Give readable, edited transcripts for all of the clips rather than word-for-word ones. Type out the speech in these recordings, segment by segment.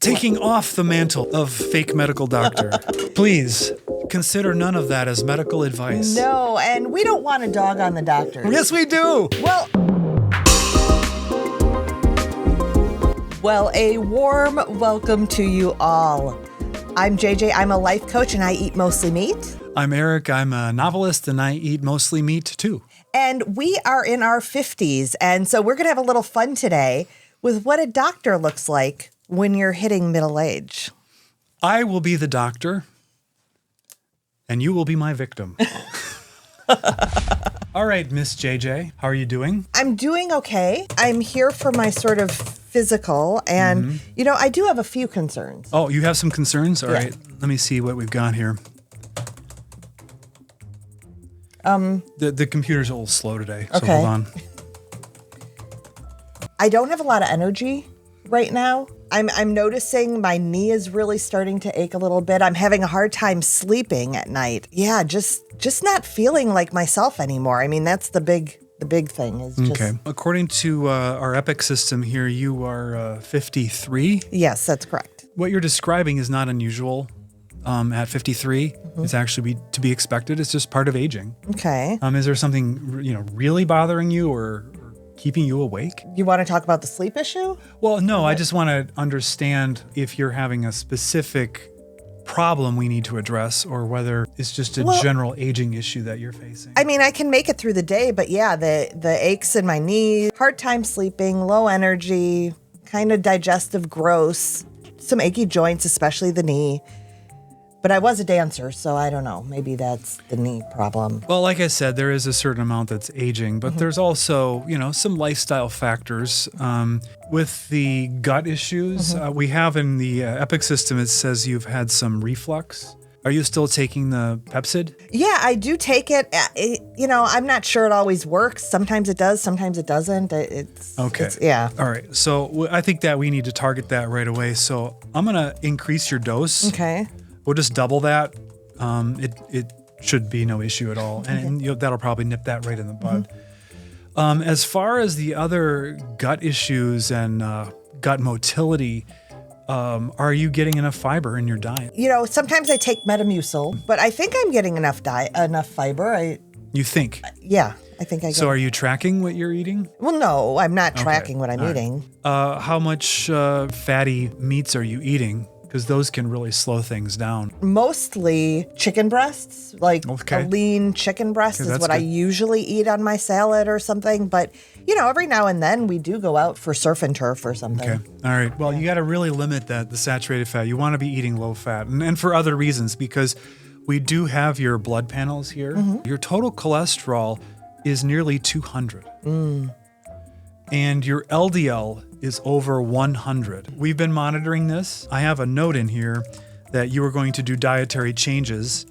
taking off the mantle of fake medical doctor. Please consider none of that as medical advice. No, and we don't want a dog on the doctor. Yes, we do. Well, a warm welcome to you all. I'm JJ. I'm a life coach and I eat mostly meat. I'm Eric. I'm a novelist and I eat mostly meat too. And we are in our 50s. And so we're going to have a little fun today with what a doctor looks like when you're hitting middle age. I will be the doctor and you will be my victim. All right, Miss JJ, how are you doing? I'm doing okay. I'm here for my sort of physical and, I do have a few concerns. Oh, you have some concerns? All right, let me see what we've got here. The computer's a little slow today, so hold on. I don't have a lot of energy right now. I'm noticing my knee is really starting to ache a little bit. I'm having a hard time sleeping at night. Yeah, just not feeling like myself anymore. I mean, that's the big thing is just... Okay. According to our Epic system here, you are 53. Yes, that's correct. What you're describing is not unusual at 53. It's actually to be expected. It's just part of aging. Okay. Is there something really bothering you or keeping you awake? You want to talk about the sleep issue? Well, no, I just want to understand if you're having a specific problem we need to address or whether it's just a general aging issue that you're facing. I mean, I can make it through the day, but yeah, the aches in my knees, hard time sleeping, low energy, kind of digestive gross, some achy joints, especially the knee. But I was a dancer, so I don't know. Maybe that's the knee problem. Well, like I said, there is a certain amount that's aging, but there's also, some lifestyle factors. With the gut issues, we have in the Epic system, it says you've had some reflux. Are you still taking the Pepcid? Yeah, I do take it. I'm not sure it always works. Sometimes it does, sometimes it doesn't. Yeah. All right. So I think that we need to target that right away. So I'm going to increase your dose. Okay. We'll just double that. It should be no issue at all. And that'll probably nip that right in the bud. As far as the other gut issues and gut motility, are you getting enough fiber in your diet? Sometimes I take Metamucil, but I think I'm getting enough fiber. You think? Yeah, I think I get. So are you tracking what you're eating? Well, no, I'm not tracking what I'm eating. How much fatty meats are you eating? Because those can really slow things down. Mostly chicken breasts, like a lean chicken breast is what I usually eat on my salad or something. But, every now and then we do go out for surf and turf or something. Okay. All right. Well, you got to really limit the saturated fat. You want to be eating low fat and for other reasons, because we do have your blood panels here. Your total cholesterol is nearly 200. And your LDL is over 100. We've been monitoring this. I have a note in here that you were going to do dietary changes,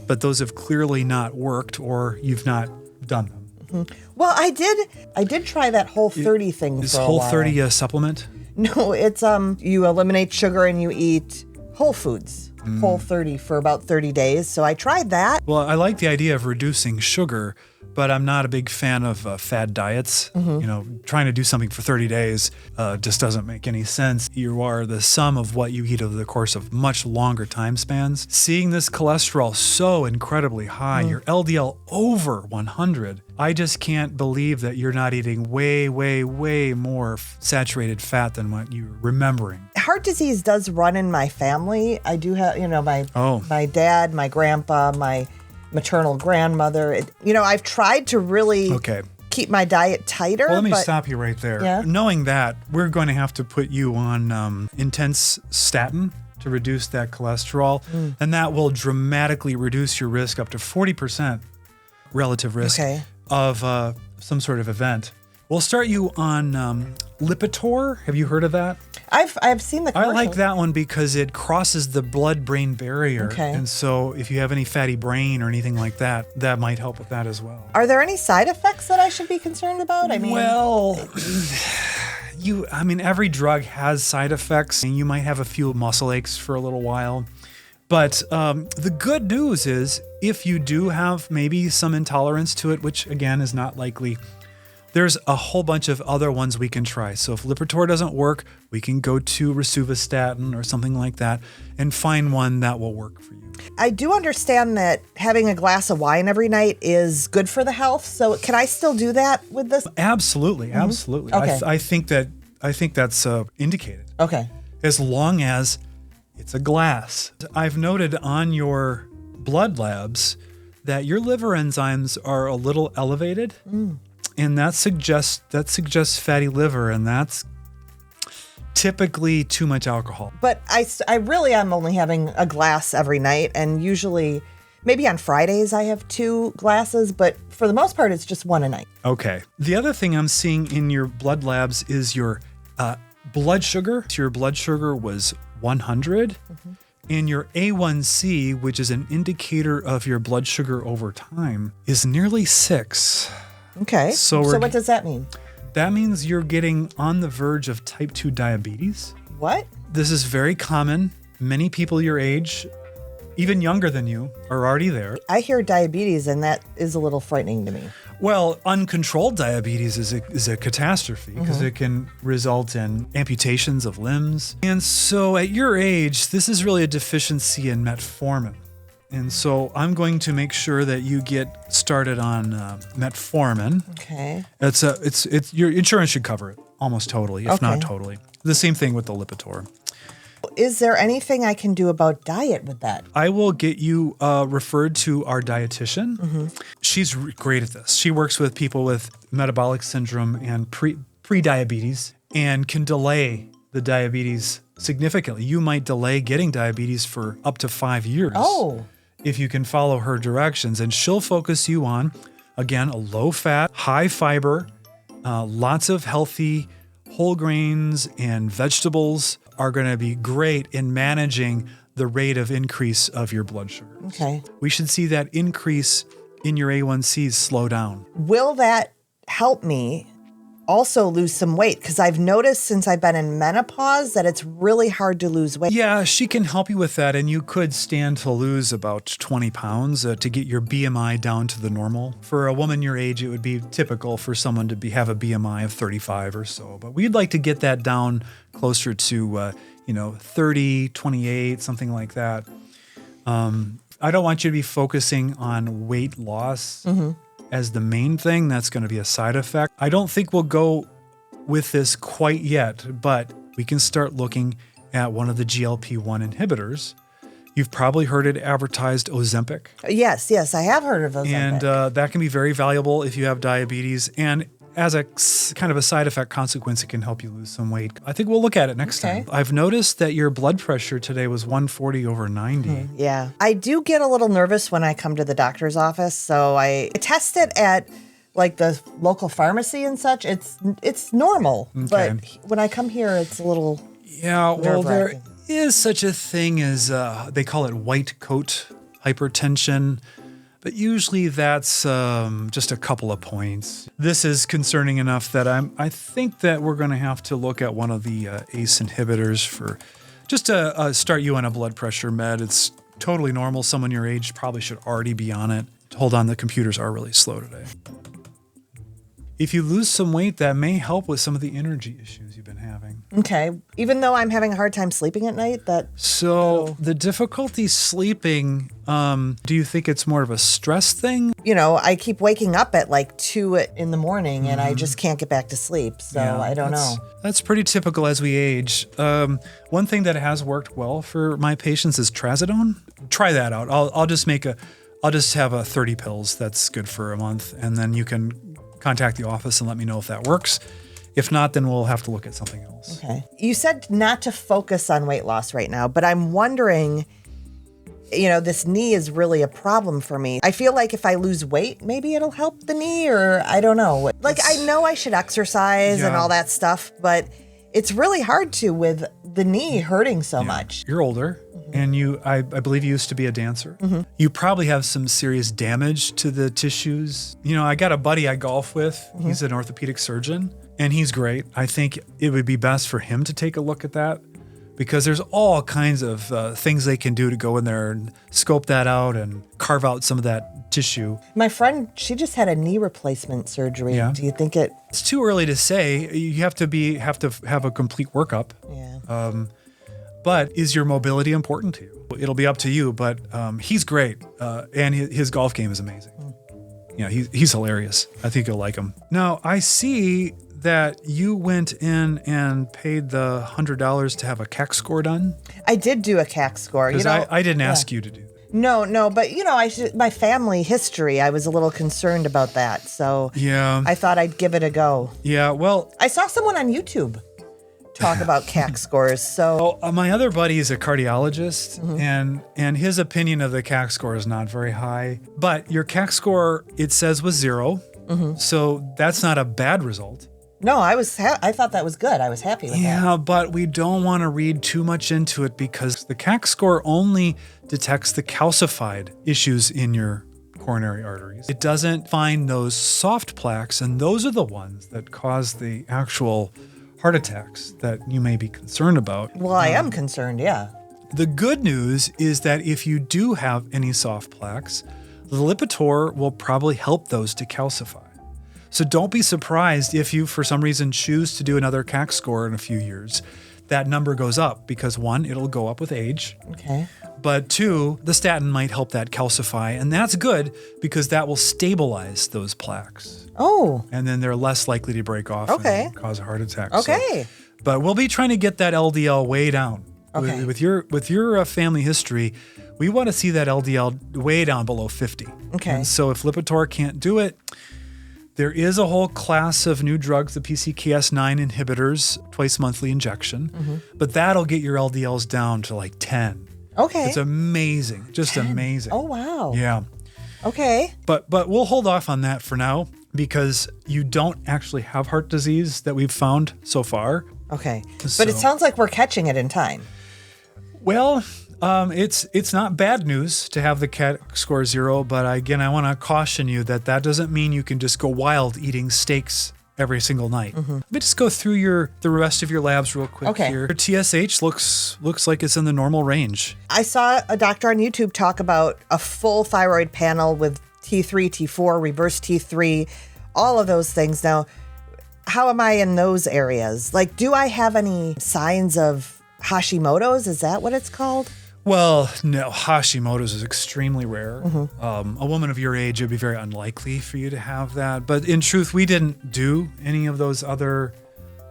but those have clearly not worked or you've not done them. Well, I did try that Whole30 thing for a while. Is Whole30 a supplement? No, it's you eliminate sugar and you eat whole foods. Whole30 for about 30 days. So I tried that. Well, I like the idea of reducing sugar, but I'm not a big fan of fad diets. Trying to do something for 30 days just doesn't make any sense. You are the sum of what you eat over the course of much longer time spans. Seeing this cholesterol so incredibly high, your LDL over 100, I just can't believe that you're not eating way, way, way more saturated fat than what you're remembering. Heart disease does run in my family. I do have, my dad, my grandpa, my maternal grandmother. I've tried to really keep my diet tighter. Well, let me stop you right there. Yeah? Knowing that, we're going to have to put you on intense statin to reduce that cholesterol, and that will dramatically reduce your risk up to 40% relative risk of some sort of event. We'll start you on Lipitor. Have you heard of that? I've seen the commercial. I like that one because it crosses the blood-brain barrier. Okay. And so if you have any fatty brain or anything like that, that might help with that as well. Are there any side effects that I should be concerned about? Every drug has side effects, and you might have a few muscle aches for a little while. But the good news is if you do have maybe some intolerance to it, which again is not likely, There's a whole bunch of other ones we can try. So if Lipitor doesn't work, we can go to rosuvastatin or something like that and find one that will work for you. I do understand that having a glass of wine every night is good for the health. So can I still do that with this? Absolutely, absolutely. Okay. I think that's indicated. Okay. As long as it's a glass. I've noted on your blood labs that your liver enzymes are a little elevated. And that suggests fatty liver, and that's typically too much alcohol. But I really am only having a glass every night, and usually maybe on Fridays I have 2 glasses, but for the most part it's just 1 a night. Okay. The other thing I'm seeing in your blood labs is your blood sugar. Your blood sugar was 100, and your A1C, which is an indicator of your blood sugar over time, is nearly 6. Okay. So what does that mean? That means you're getting on the verge of type 2 diabetes. What? This is very common. Many people your age, even younger than you, are already there. I hear diabetes, and that is a little frightening to me. Well, uncontrolled diabetes is a catastrophe because it can result in amputations of limbs. And so at your age, this is really a deficiency in metformin. And so I'm going to make sure that you get started on metformin. Okay. It's your insurance should cover it almost totally, if not totally. The same thing with the Lipitor. Is there anything I can do about diet with that? I will get you referred to our dietitian. She's great at this. She works with people with metabolic syndrome and pre-diabetes and can delay the diabetes significantly. You might delay getting diabetes for up to 5 years. Oh. If you can follow her directions, and she'll focus you on, again, a low fat, high fiber, lots of healthy whole grains and vegetables are going to be great in managing the rate of increase of your blood sugar. Okay. We should see that increase in your A1Cs slow down. Will that help me also lose some weight? Because I've noticed since I've been in menopause that it's really hard to lose weight. Yeah, she can help you with that, and you could stand to lose about 20 pounds to get your BMI down to the normal. For a woman your age, it would be typical for someone to have a BMI of 35 or so, but we'd like to get that down closer to 30, 28, something like that. I don't want you to be focusing on weight loss as the main thing. That's going to be a side effect. I don't think we'll go with this quite yet, but we can start looking at one of the GLP-1 inhibitors. You've probably heard it advertised, Ozempic. Yes, I have heard of Ozempic. And that can be very valuable if you have diabetes. And as a kind of a side effect consequence, it can help you lose some weight. I think we'll look at it next time. I've noticed that your blood pressure today was 140/90. Yeah. I do get a little nervous when I come to the doctor's office, so I test it at like the local pharmacy and such. It's normal, but when I come here, it's a little well, there is such a thing as they call it white coat hypertension. But usually that's just a couple of points. This is concerning enough that I think that we're going to have to look at one of the ACE inhibitors for just to start you on a blood pressure med. It's totally normal. Someone your age probably should already be on it. Hold on, the computers are really slow today. If you lose some weight, that may help with some of the energy issues you've been having. Okay. Even though I'm having a hard time sleeping at night, So the difficulty sleeping, do you think it's more of a stress thing? I keep waking up at like 2 in the morning and I just can't get back to sleep. So I don't know. That's pretty typical as we age. One thing that has worked well for my patients is trazodone. Try that out. I'll just have 30 pills. That's good for a month. And then you can contact the office and let me know if that works. If not, then we'll have to look at something else. Okay. You said not to focus on weight loss right now, but I'm wondering, this knee is really a problem for me. I feel like if I lose weight, maybe it'll help the knee, or I don't know. Like, I know I should exercise and all that stuff, but it's really hard to with the knee hurting so much. You're older, and I believe you used to be a dancer. You probably have some serious damage to the tissues. I got a buddy I golf with. He's an orthopedic surgeon, and he's great. I think it would be best for him to take a look at that, because there's all kinds of things they can do to go in there and scope that out and carve out some of that tissue. My friend, she just had a knee replacement surgery. Yeah. Do you think it? It's too early to say. You have to have a complete workup. Yeah. But is your mobility important to you? It'll be up to you, but he's great. And his golf game is amazing. Yeah, he's hilarious. I think you'll like him. Now, I see that you went in and paid the $100 to have a CAC score done. I did do a CAC score. Because I didn't ask you to do that. No, but my family history, I was a little concerned about that. So yeah, I thought I'd give it a go. Yeah, well, I saw someone on YouTube talk about CAC scores. So my other buddy is a cardiologist, and his opinion of the CAC score is not very high. But your CAC score, it says, was 0. So that's not a bad result. No, I thought that was good. I was happy with that. Yeah, but we don't want to read too much into it because the CAC score only detects the calcified issues in your coronary arteries. It doesn't find those soft plaques, and those are the ones that cause the actual heart attacks that you may be concerned about. Well, I am concerned, yeah. The good news is that if you do have any soft plaques, the Lipitor will probably help those to calcify. So don't be surprised if you, for some reason, choose to do another CAC score in a few years. That number goes up because 1, it'll go up with age. Okay. But 2, the statin might help that calcify. And that's good because that will stabilize those plaques. Oh. And then they're less likely to break off and cause a heart attack. Okay. But we'll be trying to get that LDL way down. Okay. With your family history, we want to see that LDL way down below 50. Okay. And so if Lipitor can't do it, there is a whole class of new drugs, the PCSK9 inhibitors, twice monthly injection, but that'll get your LDLs down to like 10. Okay. It's amazing, just 10. Amazing. Oh, wow. Yeah. Okay. But we'll hold off on that for now because you don't actually have heart disease that we've found so far. Okay. So- But it sounds like we're catching it in time. Well, it's not bad news to have the CAC score 0, but again, I want to caution you that doesn't mean you can just go wild eating steaks every single night. Let me just go through the rest of your labs real quick here. Your TSH looks like it's in the normal range. I saw a doctor on YouTube talk about a full thyroid panel with T3, T4, reverse T3, all of those things. Now, how am I in those areas? Like, do I have any signs of Hashimoto's? Is that what it's called? Well, no, Hashimoto's is extremely rare. A woman of your age, it'd be very unlikely for you to have that. But in truth, we didn't do any of those other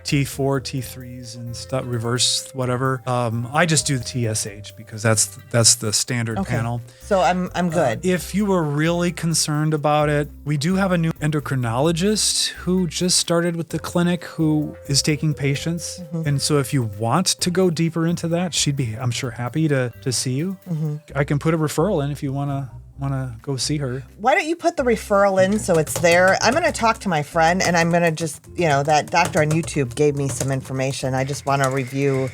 T4, T3s and stuff, reverse whatever. I just do the TSH because that's the standard panel. So I'm good. If you were really concerned about it, we do have a new endocrinologist who just started with the clinic who is taking patients. And so if you want to go deeper into that, she'd be, I'm sure, happy to see you. I can put a referral in if you want to go see her. Why don't you put the referral in so it's there? I'm going to talk to my friend and I'm going to just, that doctor on YouTube gave me some information. I just want to review.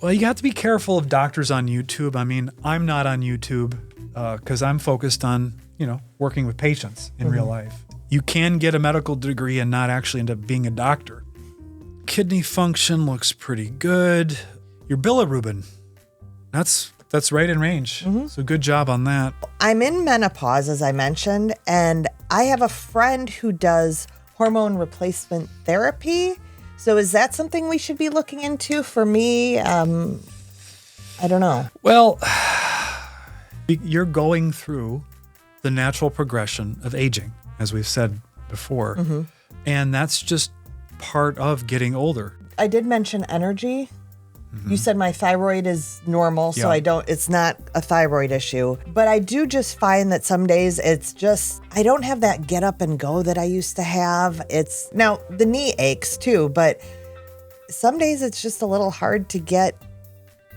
Well, you have to be careful of doctors on YouTube. I mean, I'm not on YouTube because I'm focused on, working with patients in real life. You can get a medical degree and not actually end up being a doctor. Kidney function looks pretty good. Your bilirubin, that's right in range. So good job on that. I'm in menopause, as I mentioned, and I have a friend who does hormone replacement therapy. So is that something we should be looking into for me? I don't know. Well, you're going through the natural progression of aging, as we've said before. And that's just part of getting older. I did mention energy. You said my thyroid is normal, so it's not a thyroid issue. But I do just find that some days I don't have that get up and go that I used to have. Now the knee aches too, but some days it's just a little hard to get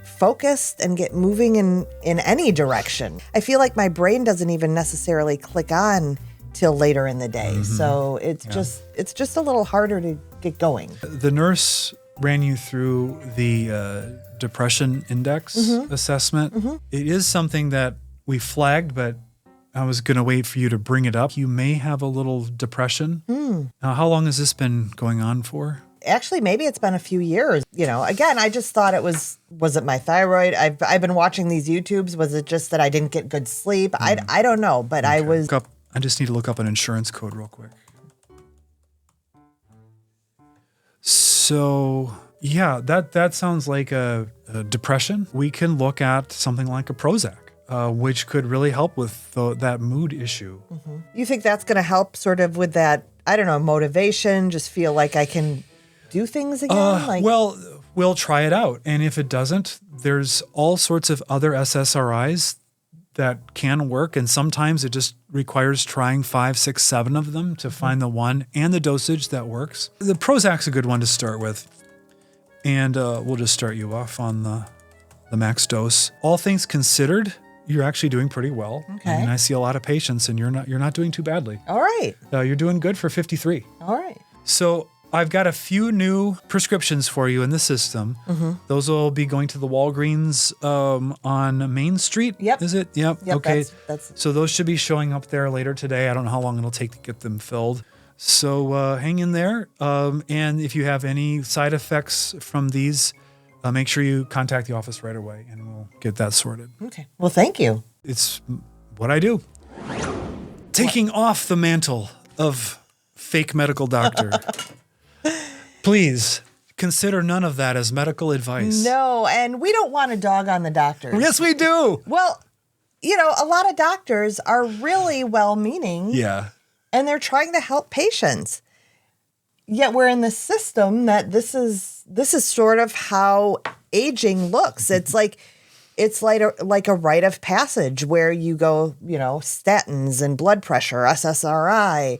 focused and get moving in any direction. I feel like my brain doesn't even necessarily click on till later in the day. So it's just a little harder to get going. The nurse ran you through the depression index assessment. It is something that we flagged, but I was going to wait for you to bring it up. You may have a little depression. Now, how long has this been going on for? actually, maybe it's been a few years. Again, I just thought was it my thyroid? I've been watching these YouTubes. Was it just that I didn't get good sleep? I don't know, but Okay. I just need to look up an insurance code real quick. So yeah, that sounds like a depression. We can look at something like a Prozac, which could really help with that mood issue. Mm-hmm. You think that's going to help sort of with that, I don't know, motivation, just feel like I can do things again? Well, we'll try it out. And if it doesn't, there's all sorts of other SSRIs that can work. And sometimes it just requires trying 5, 6, 7 of them to find the one and the dosage that works. The Prozac's a good one to start with. And we'll just start you off on the max dose. All things considered, you're actually doing pretty well. Okay. I mean, I see a lot of patients and you're not doing too badly. All right. You're doing good for 53. All right. So I've got a few new prescriptions for you in the system. Mm-hmm. Those will be going to the Walgreens on Main Street. Yep. Is it? Yep. Okay. That's So those should be showing up there later today. I don't know how long it'll take to get them filled. So hang in there. And if you have any side effects from these, make sure you contact the office right away and we'll get that sorted. okay. Well, thank you. It's what I do. Taking off the mantle of fake medical doctor. Please consider none of that as medical advice. No, and we don't want a dog on the doctor. Yes, we do. Well, a lot of doctors are really well-meaning. Yeah. And they're trying to help patients. Yet we're in the system that this is sort of how aging looks. It's like a rite of passage where you go, statins and blood pressure, SSRI.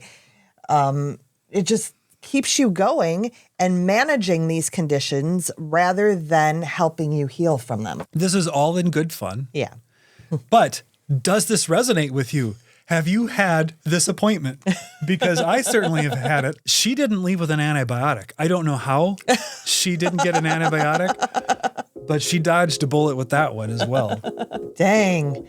It just keeps you going and managing these conditions rather than helping you heal from them. This is all in good fun. Yeah. But does this resonate with you? Have you had this appointment? Because I certainly have had it. She didn't leave with an antibiotic. I don't know how she didn't get an antibiotic, but she dodged a bullet with that one as well. Dang.